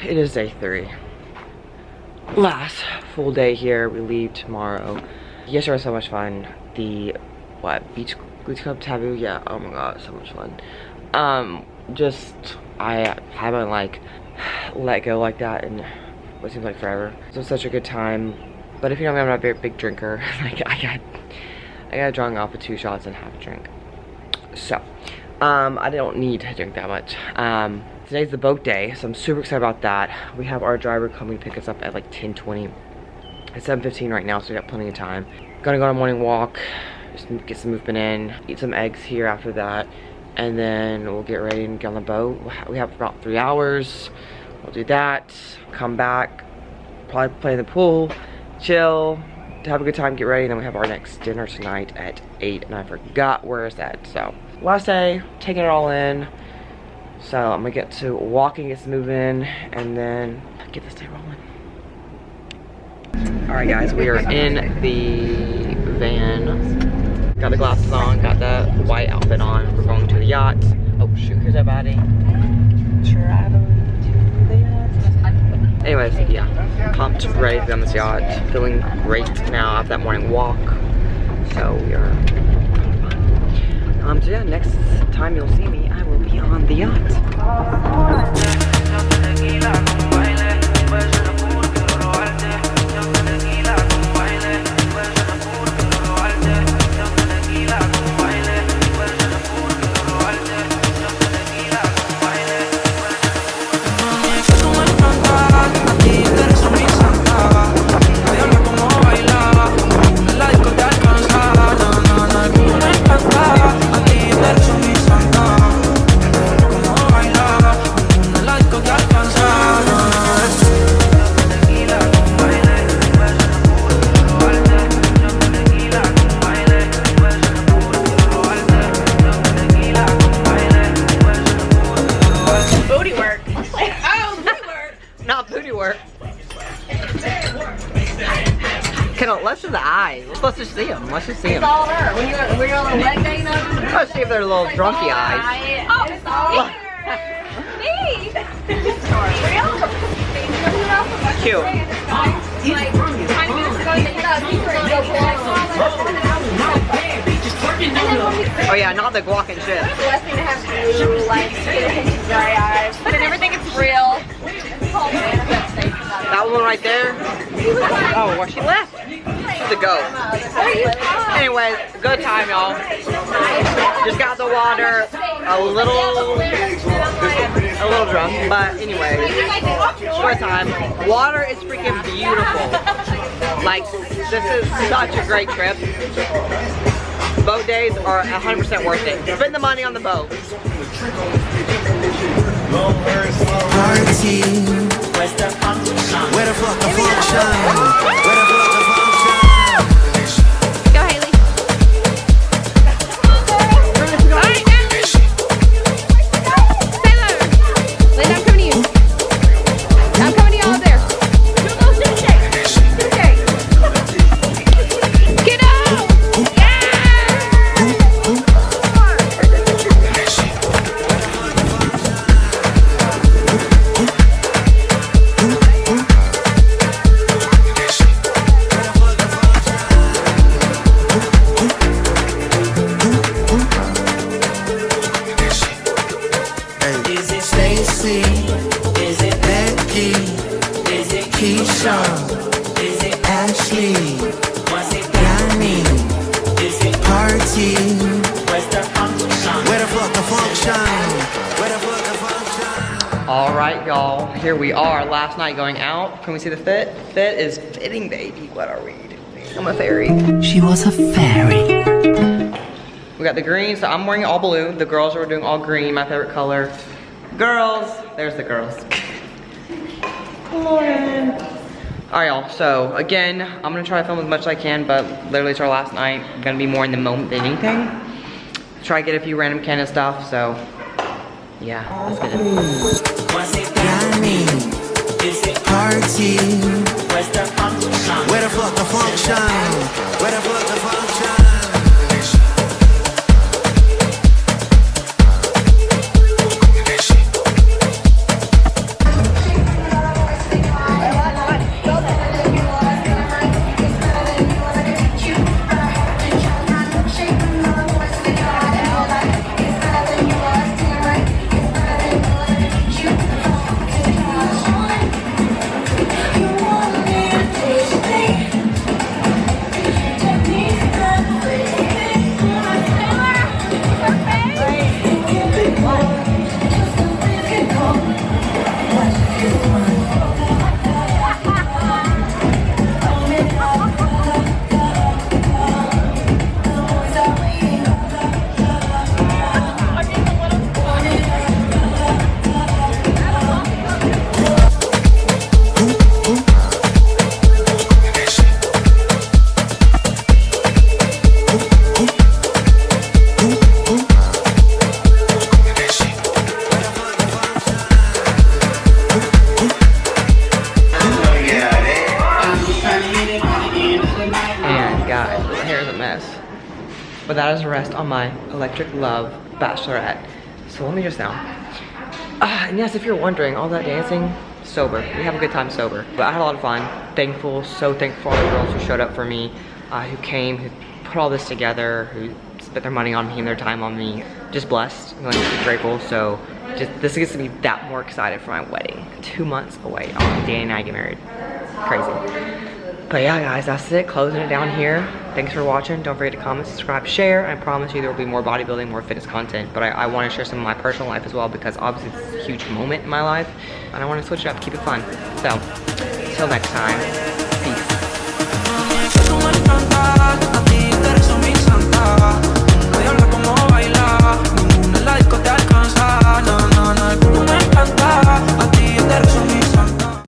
it is day 3. Last full day here. We leave tomorrow. Yesterday was so much fun. The beach club taboo? Yeah, oh my god, so much fun. I haven't like let go like that in what seems like forever. So it's such a good time. But if you know me, I'm not a very big drinker. Like I got drunk off of 2 shots and half a drink. So I don't need to drink that much. Today's the boat day, so I'm super excited about that. We have our driver coming to pick us up at like 10:20. It's 7:15 right now, so we got plenty of time. Gonna go on a morning walk, just get some movement in, eat some eggs here after that, and then we'll get ready and get on the boat. We have about 3 hours. We'll do that, come back, probably play in the pool, chill, have a good time, get ready, and then we have our next dinner tonight at 8, and I forgot where it's at. So last day, taking it all in. So I'm gonna get to walking, get some moving, and then get this day rolling. All right, guys, we are in the van. Got the glasses on, got the white outfit on. We're going to the yacht. Oh shoot, here's everybody. Traveling to the yacht. Anyways, yeah, pumped, ready to be on this yacht. Feeling great now after that morning walk. So we are. So yeah, next time you'll see me, I will be on the yacht. Not booty work. Let's do the eyes. Let's just see them. Let's just see them. It's all her. When you're on a leg day, you know? Let's see if they're little drunky eyes. Oh, Cute. Oh yeah, not the guac and shit. The last thing to have blue, like, dry eyes. But I never think it's real. That one right there. Oh, where she left? She's a goat. Anyways, good time, y'all. Just got the water, a little drunk, but anyways, short time. Water is freaking beautiful. Like, this is such a great trip. Boat days are 100% worth it. Spend the money on the boat. Party. Where the fuck the function? Where the fuck the function? Go, Haley. Alright, Taylor. Linda, I'm coming to you. I'm coming to you all there. Get up! Alright, y'all, here we are. Last night going out. Can we see the fit? Fit is fitting, baby. What are we doing? I'm a fairy. She was a fairy. We got the green, so I'm wearing all blue. The girls are doing all green, my favorite color. Girls, there's the girls. Lauren. Alright, y'all, so again, I'm gonna try to film as much as I can, but literally it's our last night. I'm gonna be more in the moment than anything. Try to get a few random Canada stuff, so yeah, let's get it. Party. Where the fuck the function? Where the fuck the function? But that is a rest on my Electric Love Bachelorette. So let me just now. And yes, if you're wondering, all that dancing, sober. We have a good time sober. But I had a lot of fun. Thankful, so thankful for all the girls who showed up for me, who came, who put all this together, who spent their money on me and their time on me. Just blessed, I'm really grateful. So this gets me that more excited for my wedding. 2 months away on the day and I get married. Crazy. But yeah, guys, that's it. Closing it down here. Thanks for watching. Don't forget to comment, subscribe, share. I promise you there will be more bodybuilding, more fitness content. But I want to share some of my personal life as well because obviously it's a huge moment in my life. And I want to switch it up, keep it fun. So, till next time.